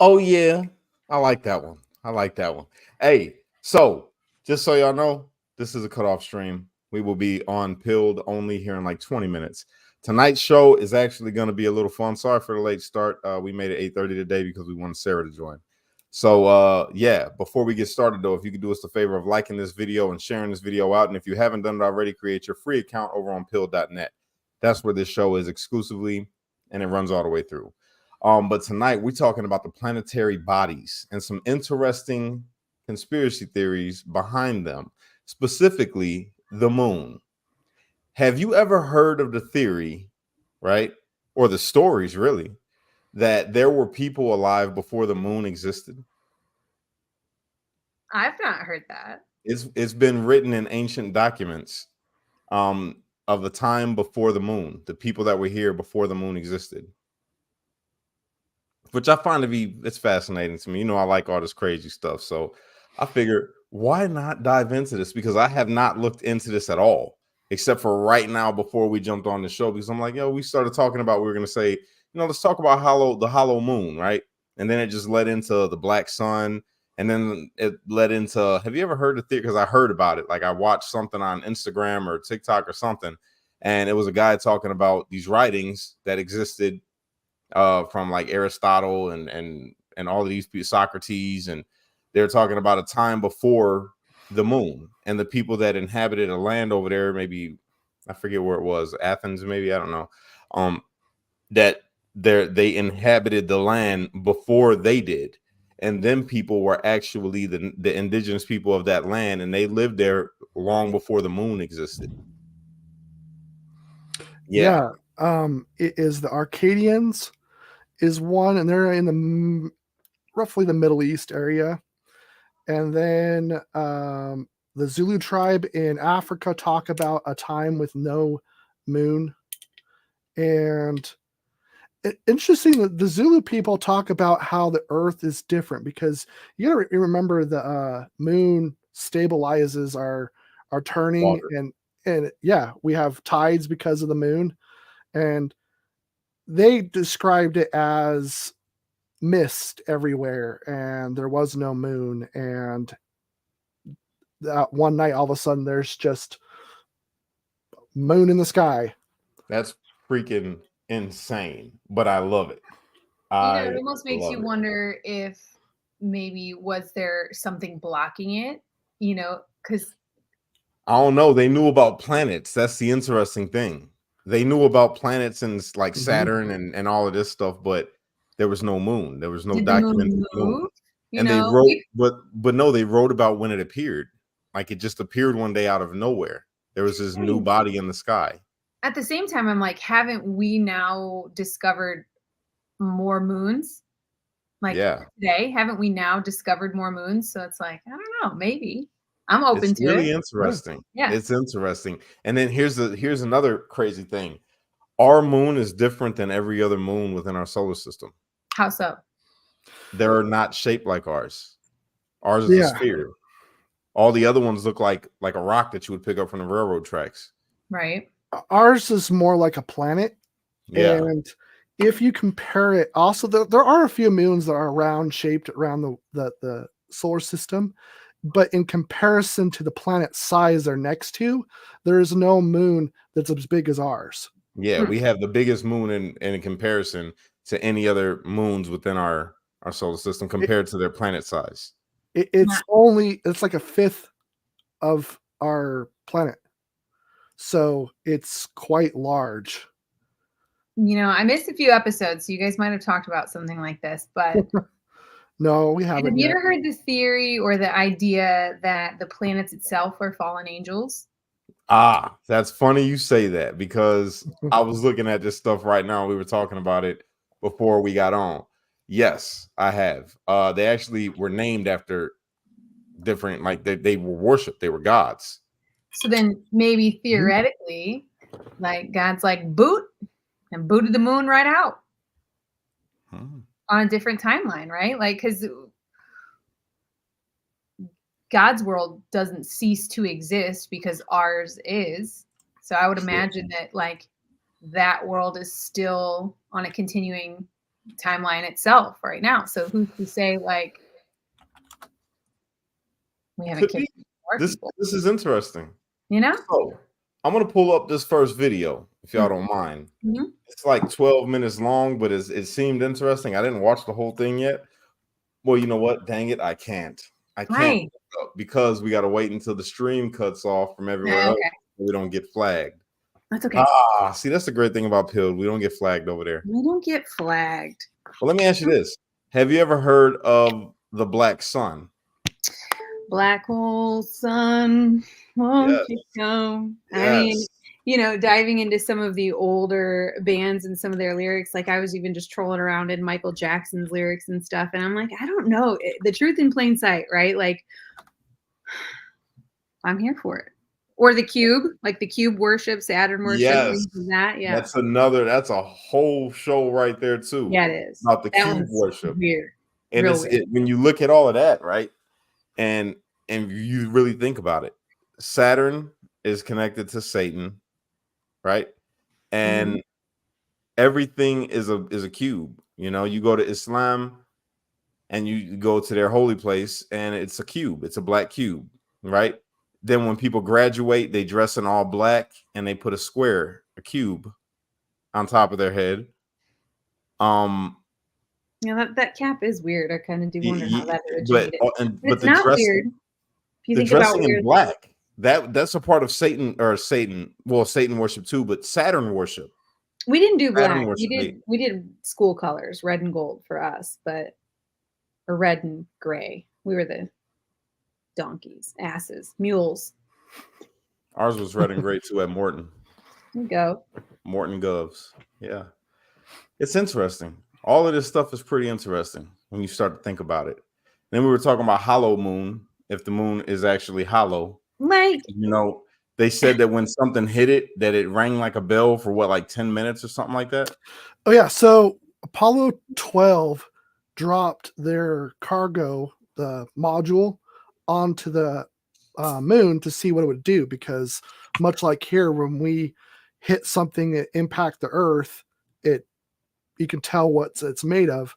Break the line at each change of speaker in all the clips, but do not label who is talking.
Oh yeah, I like that one. I like that one. Hey, so just so y'all know, this is a cutoff stream. We will be on Pilled only here in like 20 minutes. Tonight's show is actually going to be a little fun. Sorry for the late start. We made it 8:30 today because we wanted Sarah to join. So yeah, before we get started though, if you could do us the favor of liking this video and sharing this video out, and if you haven't done it already, create your free account over on Pilled.net. That's where this show is exclusively, and it runs all the way through. But tonight we're talking about the planetary bodies and some interesting conspiracy theories behind them, specifically the moon. Have you ever heard of the theory, right? Or the stories, really, that there were people alive before the moon existed?
I've not heard that.
It's been written in ancient documents of the time before the moon, the people that were here before the moon existed. Which I find to be, it's fascinating to me. You know, I like all this crazy stuff. So I figured, why not dive into this? Because I have not looked into this at all, except for right now before we jumped on the show. Because I'm like, yo, we started talking about, we were going to say, let's talk about the hollow moon, right? And then it just led into the black sun. And then it led into, have you ever heard the theory? Because I heard about it. Like I watched something on Instagram or TikTok or something. And it was a guy talking about these writings that existed from like Aristotle and all of these people, Socrates, and they're talking about a time before the moon and the people that inhabited a land over there. Maybe I forget where it was, Athens, maybe, I don't know. That they inhabited the land before they did, and then people were actually the indigenous people of that land, and they lived there long before the moon existed.
Yeah. It is the Arcadians is one, and they're in the roughly the Middle East area. And then the Zulu tribe in Africa talk about a time with no moon. And interesting that the Zulu people talk about how the Earth is different, because you got to remember the moon stabilizes our turning.
Water.
And yeah, we have tides because of the moon. And they described it as mist everywhere, and there was no moon. And that one night, all of a sudden, there's just moon in the sky.
That's freaking insane, but I love it.
It almost makes you wonder if maybe was there something blocking it, because
I don't know. They knew about planets. That's the interesting thing. They knew about planets and like Saturn and all of this stuff, but there was no moon. There was no documented moon. And they wrote, but no, they wrote about when it appeared. Like it just appeared one day out of nowhere. There was this new body in the sky.
At the same time, I'm like, haven't we now discovered more moons? Like today, haven't we now discovered more moons? So it's like, I don't know, maybe. I'm open
it's
to
really
it.
Interesting.
Yeah.
It's interesting. And then here's another crazy thing. Our moon is different than every other moon within our solar system.
How so?
They're not shaped like ours. Ours is a sphere. All the other ones look like a rock that you would pick up from the railroad tracks.
Right.
Ours is more like a planet.
Yeah.
And if you compare it, also there are a few moons that are round shaped around the solar system, but in comparison to the planet size they're next to, there is no moon that's as big as ours.
Yeah, we have the biggest moon in comparison to any other moons within our solar system compared to their planet size.
It's like a fifth of our planet. So it's quite large.
I missed a few episodes, so you guys might have talked about something like this, but
no, we haven't.
Have you ever heard the theory or the idea that the planets itself are fallen angels?
Ah, that's funny you say that, because I was looking at this stuff right now. We were talking about it before we got on. Yes, I have. They actually were named after different, like they were worshipped. They were gods.
So then maybe theoretically, like God's like boot and booted the moon right out on a different timeline, right? Like, because God's world doesn't cease to exist because ours is. So I would imagine that like that world is still on a continuing timeline itself right now. So who's to say like we haven't
Could be.
kicked more
This
people?
this is interesting.
You know?
So I'm gonna pull up this first video if y'all don't mind.
Mhm.
It's like 12 minutes long, but it seemed interesting. I didn't watch the whole thing yet. Well, you know what? Dang it, I can't. I can't
Right.
because we got to wait until the stream cuts off from everywhere else.
Okay.
So we don't get flagged.
That's okay.
See, that's the great thing about Pilled. We don't get flagged over there.
We don't get flagged.
Well, let me ask you this: have you ever heard of the Black Sun?
Black hole sun, won't you come? I mean,
Yes.
you know, diving into some of the older bands and some of their lyrics, like I was even just trolling around in Michael Jackson's lyrics and stuff, and I'm like, I don't know, the truth in plain sight, right? Like, I'm here for it. Or the Cube, like the Cube worship, Saturn worship,
Yes.
things like that. Yeah,
That's a whole show right there too.
yeah, it is.
About the
That
cube
one's
worship.
weird.
And
Real
it's
weird.
when you look at all of that, right? And you really think about it, Saturn is connected to Satan, right? And everything is a cube. You know, you go to Islam and you go to their holy place and it's a cube, it's a black cube, right? Then when people graduate, they dress in all black and they put a cube on top of their head.
Yeah, that cap is weird. I kind of do wonder how that
but
originated. But it's
the
not
dressing,
weird. If you
the
think about
dressing in
weird,
black, that's a part of Satan Satan worship too, but Saturn worship.
we didn't do
Saturn
black.
worship,
We did school colors, red and gold for us, or red and gray. We were the donkeys, asses, mules.
Ours was red and gray too at Morton.
There you go.
Morton Govs. Yeah. It's interesting. All of this stuff is pretty interesting when you start to think about it. Then we were talking about hollow moon, if the moon is actually hollow.
Like,
You know, they said that when something hit it, that it rang like a bell for what, like 10 minutes or something like that?
Oh yeah, so Apollo 12 dropped their cargo, the module, onto the moon to see what it would do, because much like here, when we hit something that impact the Earth, you can tell what it's made of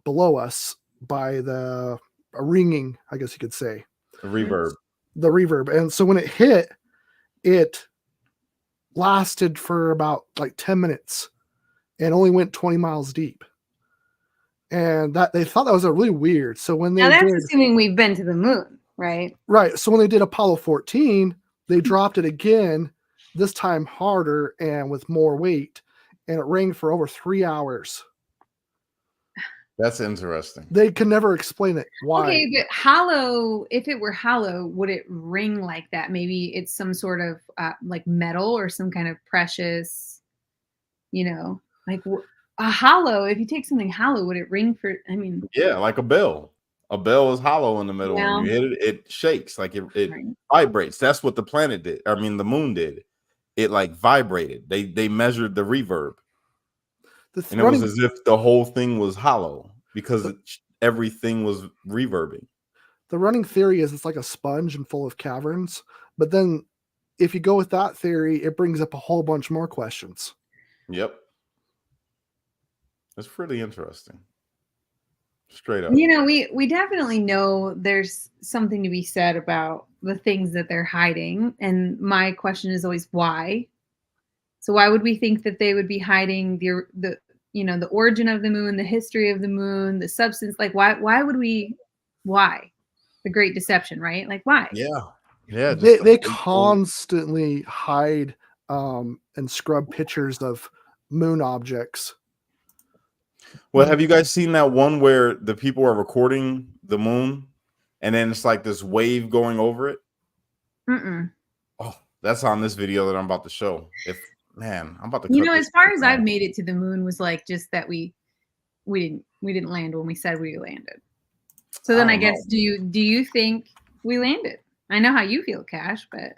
below us by the ringing, I guess you could say.
The reverb.
The reverb. And so when it hit, it lasted for about like 10 minutes and only went 20 miles deep. And that they thought that was a really weird. So when they
now that's assuming we've been to the moon, right?
Right. So when they did Apollo 14, they dropped it again, this time harder and with more weight, and it rang for over 3 hours.
That's interesting.
They could never explain it. Why?
Okay, but hollow, if it were hollow, would it ring like that? Maybe it's some sort of like metal or some kind of precious, like a hollow. If you take something hollow, would it ring for,
Yeah, like a bell. A bell is hollow in the middle.
Yeah.
When you hit it, it shakes, like it
Right.
vibrates. That's what the planet did. I mean, the moon did. It like vibrated. They measured the reverb. And it was as if the whole thing was hollow because everything was reverbing.
The running theory is it's like a sponge and full of caverns. But then if you go with that theory, it brings up a whole bunch more questions.
Yep. It's pretty interesting. Straight up.
We definitely know there's something to be said about the things that they're hiding. And my question is always why? So why would we think that they would be hiding the origin of the moon, the history of the moon, the substance? Like why would we? Why? The Great Deception, right? Like why?
Yeah.
They constantly hide and scrub pictures of moon objects.
Well, have you guys seen that one where the people are recording the moon and then it's like this wave going over it?
Mm-mm.
Oh, that's on this video that I'm about to show. I'm about to
as far as I've made it to the moon was like just that we didn't land when we said we landed. So then I guess do you think we landed? I know how you feel, Cash, but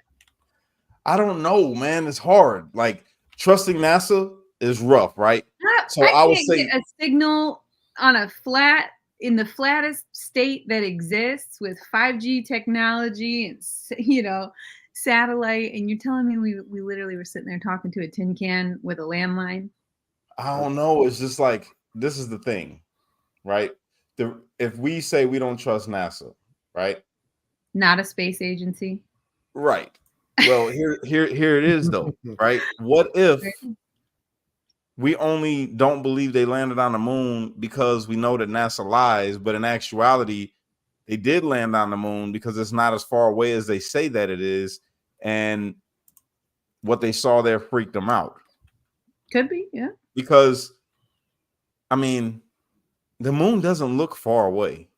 I don't know, man. It's hard. Like trusting NASA is rough, right?
So I would say get a signal on in the flattest state that exists with 5G technology and satellite, and you're telling me we literally were sitting there talking to a tin can with a landline?
I don't know. It's just like this is the thing, right? If we say we don't trust NASA, right?
Not a space agency.
Right. Well, here it is though, right? What if we only don't believe they landed on the moon because we know that NASA lies, but in actuality, they did land on the moon because it's not as far away as they say that it is, and what they saw there freaked them out.
Could be, yeah.
Because, I mean, the moon doesn't look far away.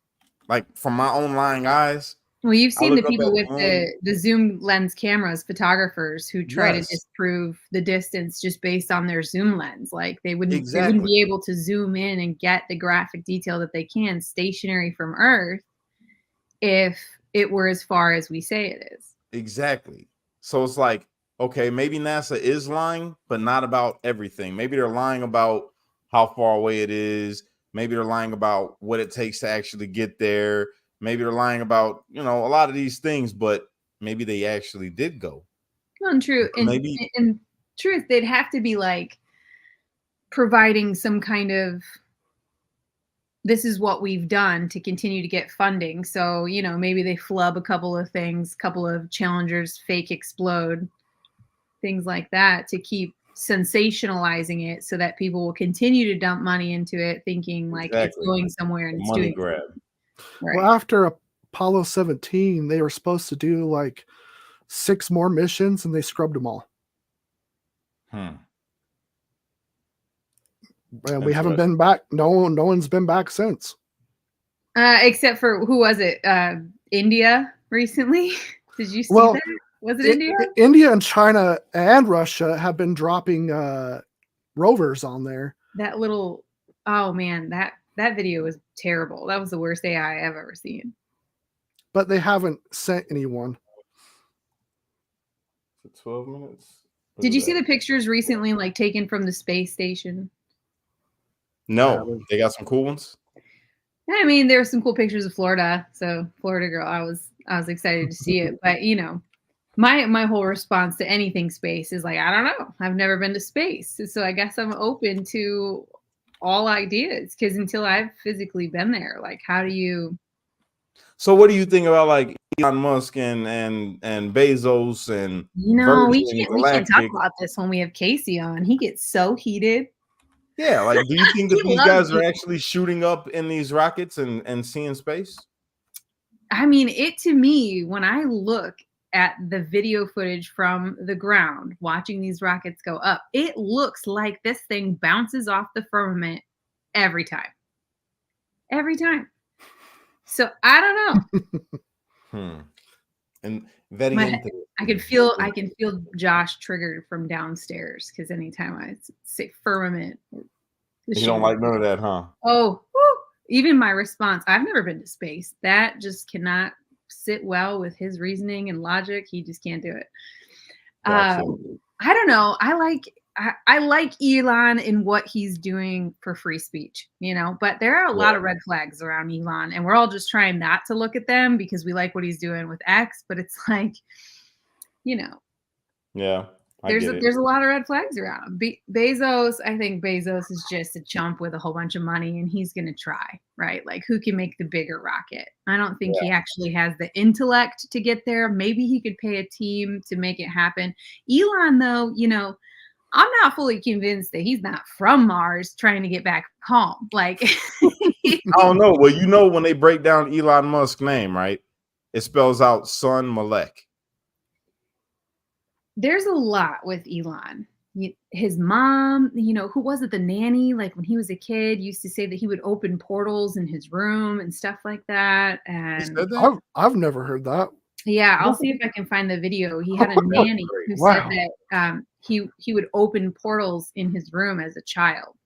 Like, from my own lying eyes.
Well, you've seen the
look up
people
at
with
the
the zoom lens cameras, photographers who try to
Yes.
disprove the distance just based on their zoom lens. Like they wouldn't
Exactly.
be able to zoom in and get the graphic detail that they can stationary from Earth if it were as far as we say it is.
Exactly. So it's like, okay, maybe NASA is lying, but not about everything. Maybe they're lying about how far away it is. Maybe they're lying about what it takes to actually get there. Maybe they're lying about, a lot of these things, but maybe they actually did go.
Well, and true. And
Maybe
in truth, they'd have to be like providing some kind of, this is what we've done to continue to get funding. So, maybe they flub a couple of things, couple of Challengers fake explode, things like that to keep sensationalizing it so that people will continue to dump money into it thinking like it's going somewhere and it's
money
doing
grab.
right.
Well, after Apollo 17, they were supposed to do like 6 more missions and they scrubbed them all. And we haven't been back. No one's been back since.
Except for, who was it? India recently? Did you see that? Was it India?
India and China and Russia have been dropping rovers on there.
That little, oh man, that video was terrible. That was the worst AI I've ever seen.
But they haven't sent anyone.
12 minutes.
Did you see the pictures recently, like taken from the space station?
No, they got some cool ones.
I mean, there were some cool pictures of Florida. So Florida girl, I was excited to see it. But my whole response to anything space is like, I don't know. I've never been to space. So I guess I'm open to all ideas because until I've physically been there, like how do you?
So what do you think about like Elon Musk and Bezos and
we can't talk about this when we have Casey on. He gets so heated.
Yeah, like do you think that these guys are actually shooting up in these rockets and seeing space?
I mean, it to me, when I look at the video footage from the ground, watching these rockets go up, it looks like this thing bounces off the firmament every time. Every time. So I don't know.
And
I can feel Josh triggered from downstairs because anytime I say firmament,
you don't like none of that, huh?
Oh, even my response, I've never been to space. That just cannot sit well with his reasoning and logic. He just can't do it. I don't know. I like Elon in what he's doing for free speech, but there are a lot of red flags around Elon and we're all just trying not to look at them because we like what he's doing with X, but it's like,
yeah,
there's a lot of red flags around him. Bezos, I think Bezos is just a chump with a whole bunch of money and he's going to try, right? Like who can make the bigger rocket? I don't think he actually has the intellect to get there. Maybe he could pay a team to make it happen. Elon though, I'm not fully convinced that he's not from Mars trying to get back home. Like,
I don't know. Well, when they break down Elon Musk's name, right? It spells out Son Malek.
There's a lot with Elon. His mom, who was it? The nanny, like when he was a kid, used to say that he would open portals in his room and stuff like that. And
I've never heard that.
Yeah, I'll see if I can find the video. He had a nanny who said that he would open portals in his room as a child.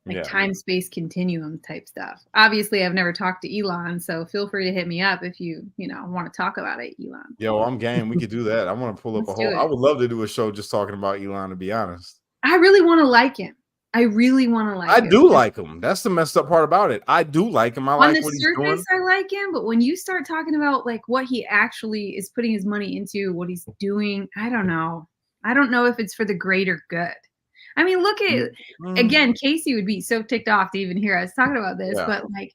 Like time space continuum type stuff. Obviously, I've never talked to Elon, so feel free to hit me up if you want to talk about it, Elon.
Yo, I'm game. We could do that. I want to pull up I would love to do a show just talking about Elon, to be honest.
I really want to like him. I
do like him. That's the messed up part about it. I do like him. I like what he's doing. On the surface,
I like him, but when you start talking about like what he actually is putting his money into, what he's doing, I don't know. I don't know if it's for the greater good. I mean, look at
Mm,
again, Casey would be so ticked off to even hear us talking about this,
yeah.
but like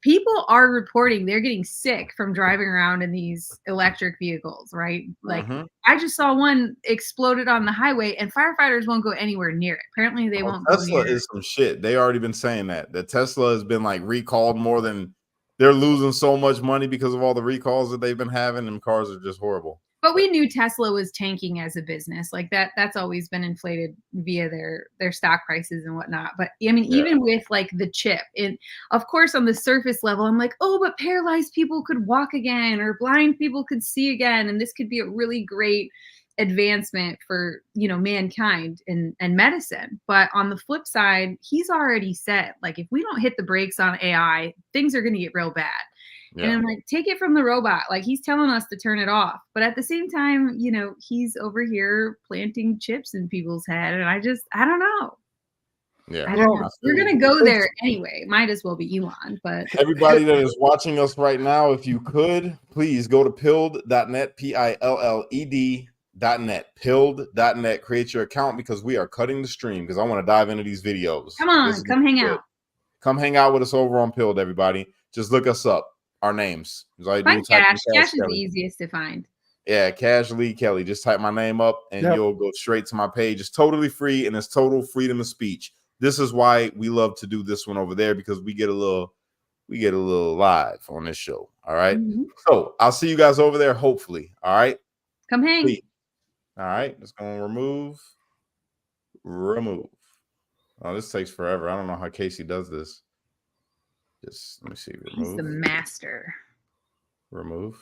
people are reporting they're getting sick from driving around in these electric vehicles, right? Like
Mhm.
I just saw one exploded on the highway and firefighters won't go anywhere near it. Apparently they
Oh,
won't go
Tesla
near it.
is some shit. They already been saying that. That Tesla has been like recalled more than they're losing so much money because of all the recalls that they've been having. And cars are just horrible.
But we knew Tesla was tanking as a business. Like that's always been inflated via their stock prices and whatnot. But I mean,
Yeah.
even with like the chip, and of course on the surface level, I'm like, oh, but paralyzed people could walk again, or blind people could see again, and this could be a really great advancement for mankind and medicine. But on the flip side, he's already said, like, if we don't hit the brakes on AI, things are going to get real bad. And
Yeah.
I'm like, take it from the robot. Like he's telling us to turn it off. But at the same time, he's over here planting chips in people's head. And I don't know.
Yeah.
I don't know.
I
We're
feel
going
you.
to go there anyway. Might as well be Elon. But
Everybody that is watching us right now, if you could, please go to pilled.net, PILLED.net, pilled.net, create your account because we are cutting the stream because I want to dive into these videos.
come on,
This is
come hang
good.
out.
Come hang out with us over on Pilled, everybody. Just look us up. Our names.
Find Cash. Cash is the easiest to find.
Yeah, Cash Lee Kelly. Just type my name up and you'll go straight to my page. It's totally free and it's total freedom of speech. This is why we love to do this one over there because we get a little live on this show. All right.
Mm-hmm.
So I'll see you guys over there, hopefully. All right.
Come hang.
Please. All right. Let's go and remove. Oh, this takes forever. I don't know how Casey does this. Just let me see. Remove.
He's the master.
Remove.